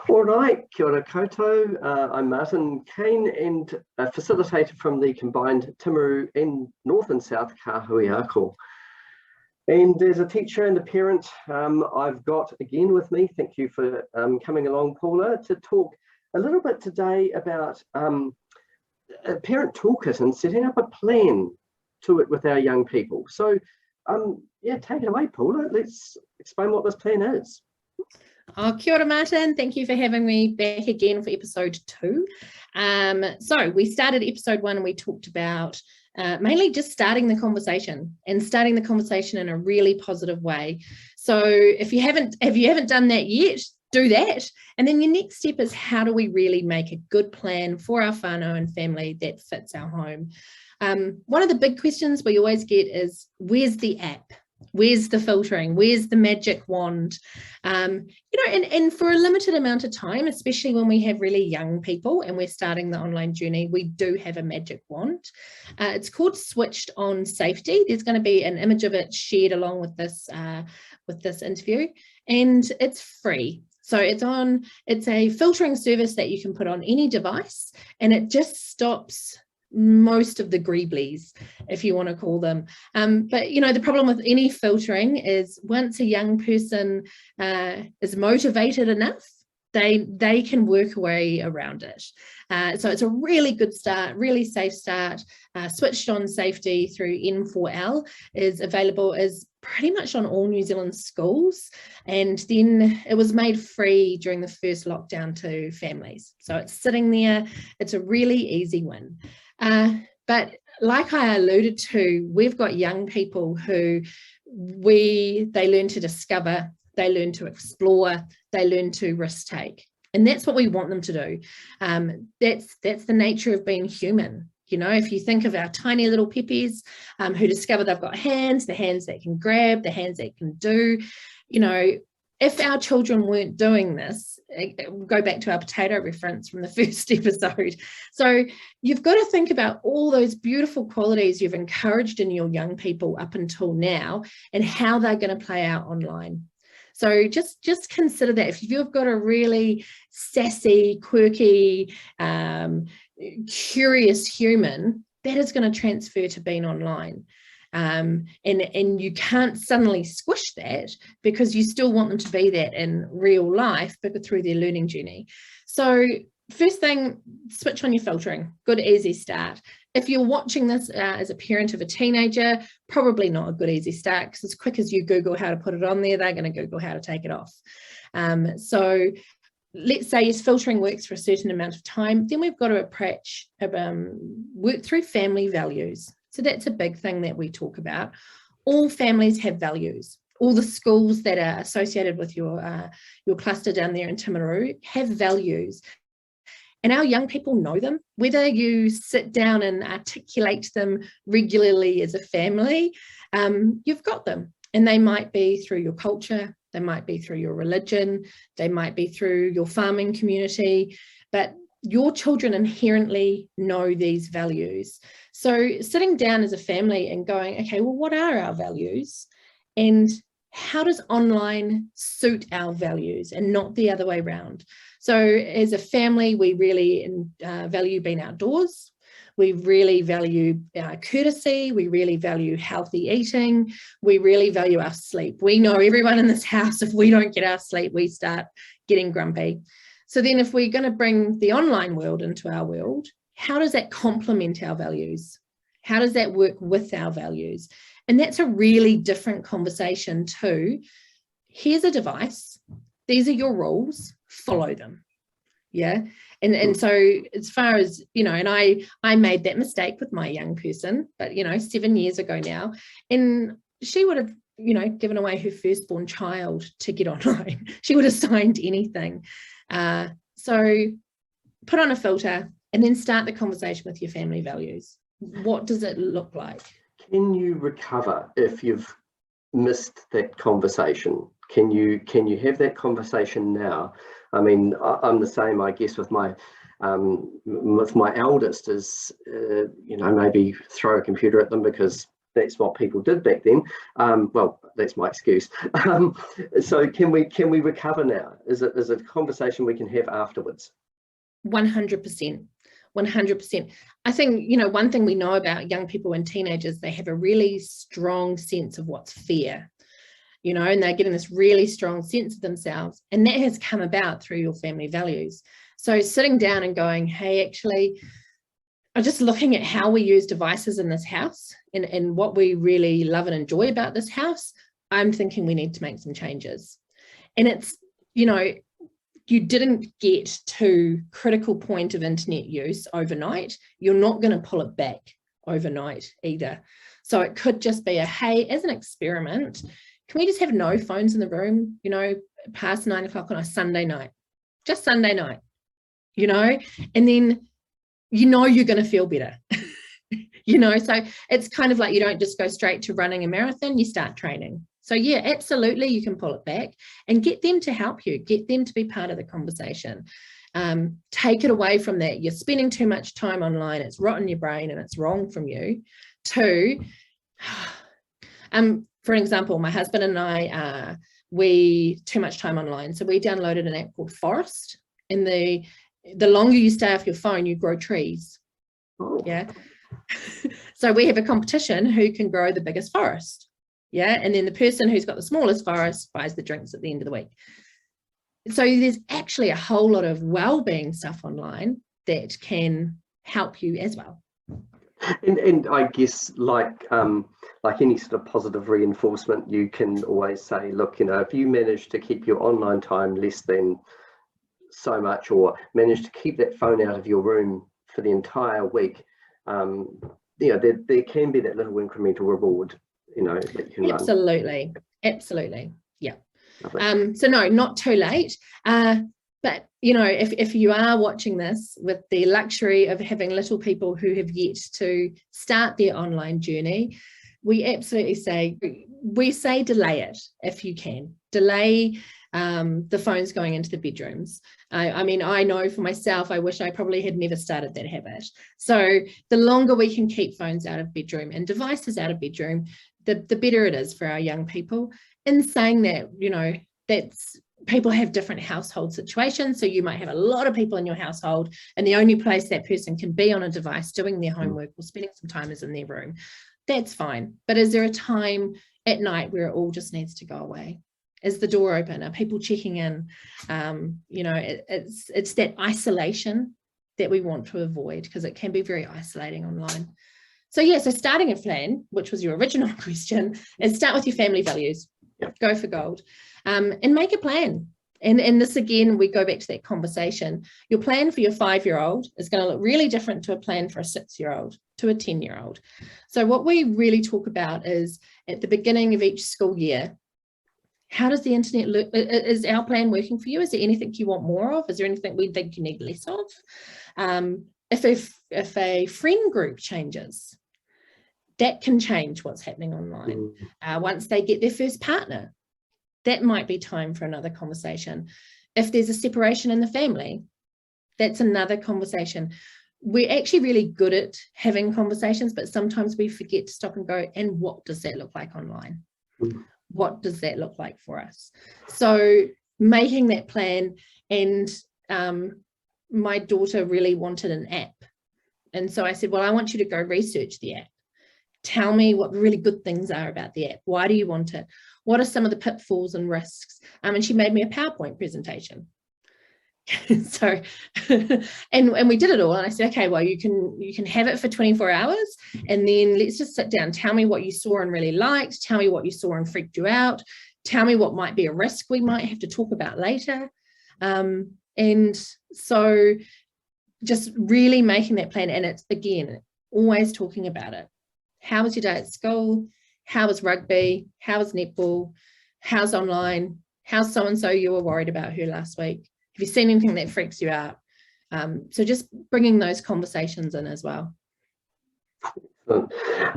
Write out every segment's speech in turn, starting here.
All right, kia ora koutou. I'm Martin Kane and a facilitator from the combined Timaru and North and South Kāhui ako. And as a teacher and a parent, I've got again with me, thank you for coming along, Paula, to talk a little bit today about a parent toolkit and setting up a plan to it with our young people. So yeah, take it away, Paula. Let's explain what this plan is. Oh, kia ora, Martin. Thank you for having me back again for episode 2. So we started episode 1 and we talked about mainly just starting the conversation in a really positive way. So if you haven't done that yet, do that. And then your next step is, how do we really make a good plan for our whānau and family that fits our home? One of the big questions we always get is, where's the app? Where's the filtering? Where's the magic wand? And for a limited amount of time, especially when we have really young people and we're starting the online journey, we do have a magic wand. It's called Switched On Safety. There's going to be an image of it shared along with this interview, and it's free. So it's a filtering service that you can put on any device, and it just stops most of the greeblies, if you want to call them. But the problem with any filtering is, once a young person is motivated enough, they can work a way around it. So it's a really good start, really safe start. Switched On Safety through N4L is available as pretty much on all New Zealand schools, and then it was made free during the first lockdown to families. So it's sitting there. It's a really easy one. But like I alluded to, we've got young people who they learn to discover, they learn to explore, they learn to risk take. And that's what we want them to do. That's the nature of being human. If you think of our tiny little peppies who discover they've got hands, the hands that can grab, the hands that can do, if our children weren't doing this, go back to our potato reference from the first episode. So you've got to think about all those beautiful qualities you've encouraged in your young people up until now and how they're going to play out online. So just consider that. If you've got a really sassy, quirky, curious human, that is going to transfer to being online. And you can't suddenly squish that, because you still want them to be that in real life, but through their learning journey. So first thing, switch on your filtering. Good, easy start. If you're watching this as a parent of a teenager, probably not a good, easy start, because as quick as you Google how to put it on there, they're going to Google how to take it off. So let's say yes, filtering works for a certain amount of time. Then we've got to work through family values. So that's a big thing that we talk about. All families have values. All the schools that are associated with your cluster down there in Timaru have values. And our young people know them. Whether you sit down and articulate them regularly as a family, you've got them. And they might be through your culture, they might be through your religion, they might be through your farming community, but your children inherently know these values. So sitting down as a family and going, okay, well, what are our values? And how does online suit our values and not the other way around? So as a family, we really value being outdoors. We really value courtesy. We really value healthy eating. We really value our sleep. We know everyone in this house, if we don't get our sleep, we start getting grumpy. So then if we're going to bring the online world into our world, how does that complement our values? How does that work with our values? And that's a really different conversation too. Here's a device. These are your rules. Follow them. Yeah. And so as far as, and I made that mistake with my young person, but, 7 years ago now, and she would have, given away her firstborn child to get online. She would have signed anything. So put on a filter and then start the conversation with your family values. What does it look like? Can you recover if you've missed that conversation? Can you have that conversation now? I mean, I'm the same, I guess, with my eldest is, maybe throw a computer at them because that's what people did back then. Well, that's my excuse. So can we recover now? Is it a conversation we can have afterwards? 100%. 100%. I think, one thing we know about young people and teenagers, they have a really strong sense of what's fair, and they're getting this really strong sense of themselves. And that has come about through your family values. So sitting down and going, hey, actually, I'm just looking at how we use devices in this house and what we really love and enjoy about this house. I'm thinking we need to make some changes. And it's, you didn't get to critical point of internet use overnight. You're not going to pull it back overnight either. So it could just be hey, as an experiment, can we just have no phones in the room, past 9 o'clock on a Sunday night, just Sunday night, and then, you're going to feel better, so it's kind of like you don't just go straight to running a marathon, you start training. So yeah, absolutely, you can pull it back and get them to help you, get them to be part of the conversation. Take it away from that. You're spending too much time online, it's rotten your brain and it's wrong from you. To, for example, my husband and I, we too much time online. So we downloaded an app called Forest, and the longer you stay off your phone, you grow trees. Oh. Yeah. So we have a competition who can grow the biggest forest. Yeah. And then the person who's got the smallest forest buys the drinks at the end of the week. So there's actually a whole lot of well-being stuff online that can help you as well. And I guess like any sort of positive reinforcement, you can always say, look, if you manage to keep your online time less than so much, or manage to keep that phone out of your room for the entire week, there can be that little incremental reward, that you can Absolutely. Run. Absolutely. Yeah. Lovely. So no, not too late. But if you are watching this with the luxury of having little people who have yet to start their online journey, we absolutely say delay it if you can. Delay the phones going into the bedrooms. I mean, I know for myself, I wish I probably had never started that habit. So the longer we can keep phones out of bedroom and devices out of bedroom, the better it is for our young people. In saying that, that's people have different household situations. So you might have a lot of people in your household, and the only place that person can be on a device doing their homework or spending some time is in their room. That's fine. But is there a time at night where it all just needs to go away? Is the door open? Are people checking in? It's that isolation that we want to avoid, because it can be very isolating online. So yeah, so starting a plan, which was your original question, is start with your family values. Yep. Go for gold, and make a plan. And this, again, we go back to that conversation. Your plan for your 5-year-old is going to look really different to a plan for a 6-year-old, to a 10-year-old. So what we really talk about is at the beginning of each school year, how does the internet look? Is our plan working for you? Is there anything you want more of? Is there anything we think you need less of? If a friend group changes, that can change what's happening online. Once they get their first partner, that might be time for another conversation. If there's a separation in the family, that's another conversation. We're actually really good at having conversations, but sometimes we forget to stop and go, and what does that look like online? What does that look like for us? So making that plan, and my daughter really wanted an app. And so I said, well, I want you to go research the app. Tell me what the really good things are about the app. Why do you want it? What are some of the pitfalls and risks? And she made me a PowerPoint presentation. So, and we did it all. And I said, okay, well, you can have it for 24 hours. And then let's just sit down. Tell me what you saw and really liked. Tell me what you saw and freaked you out. Tell me what might be a risk we might have to talk about later. And so just really making that plan. And it's, again, always talking about it. How was your day at school? How was rugby? How was netball? How's online? How's so-and-so you were worried about her last week? Have you seen anything that freaks you out? So just bringing those conversations in as well.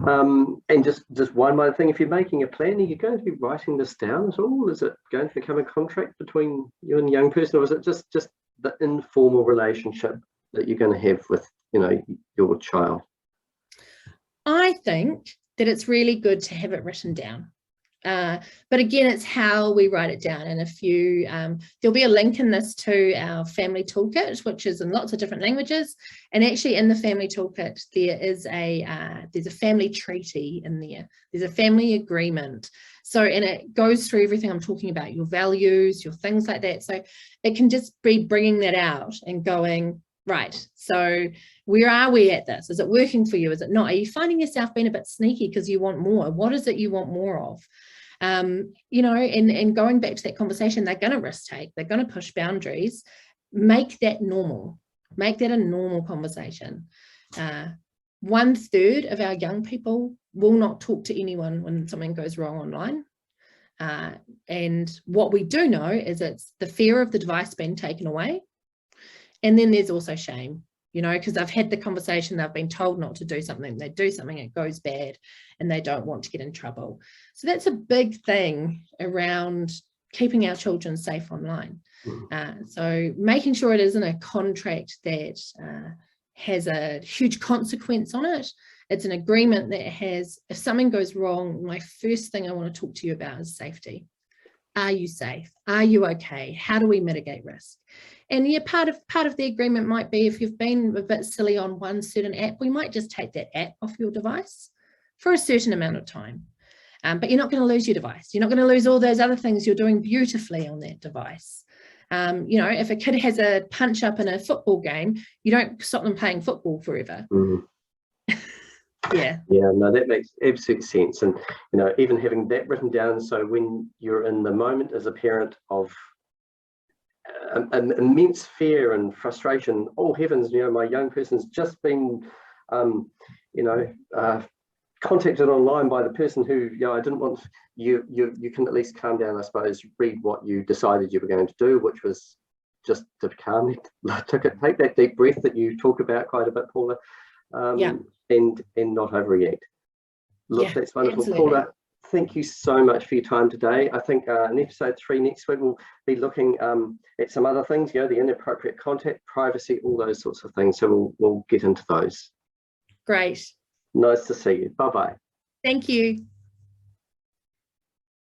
And just one more thing, if you're making a plan, are you going to be writing this down at all? Is it going to become a contract between you and the young person, or is it just the informal relationship that you're going to have with your child? I think that it's really good to have it written down. But again, it's how we write it down. And if you, there'll be a link in this to our family toolkit, which is in lots of different languages. And actually in the family toolkit, there is there's a family treaty in there. There's a family agreement. So, and it goes through everything I'm talking about, your values, your things like that. So it can just be bringing that out and going, right, so where are we at this? Is it working for you? Is it not? Are you finding yourself being a bit sneaky because you want more? What is it you want more of? You know, and going back to that conversation, they're going to risk take, they're going to push boundaries. Make that normal. Make that a normal conversation. 1/3 of our young people will not talk to anyone when something goes wrong online. And what we do know is it's the fear of the device being taken away. And then there's also shame, you know, because I've had the conversation, they've been told not to do something, they do something, it goes bad, and they don't want to get in trouble. So that's a big thing around keeping our children safe online. So making sure it isn't a contract that has a huge consequence on it. It's an agreement that has, if something goes wrong, my first thing I want to talk to you about is safety. Are you safe? Are you okay? How do we mitigate risk? And yeah, part of the agreement might be if you've been a bit silly on one certain app, we might just take that app off your device for a certain amount of time. But you're not going to lose your device. You're not going to lose all those other things you're doing beautifully on that device. You know, if a kid has a punch up in a football game, you don't stop them playing football forever. Yeah, no, that makes absolute sense. And you know, even having that written down, so when you're in the moment as a parent of an immense fear and frustration, oh heavens, you know, my young person's just been you know, contacted online by the person who, you know, I didn't want, you can at least calm down, I suppose, read what you decided you were going to do, which was just to calm it, take that deep breath that you talk about quite a bit, Paula. And not overreact. Look, that's wonderful. Absolutely. Paula, thank you so much for your time today. I think in episode 3 next week, we'll be looking at some other things, you know, the inappropriate contact, privacy, all those sorts of things. So we'll get into those. Great. Nice to see you. Bye-bye. Thank you.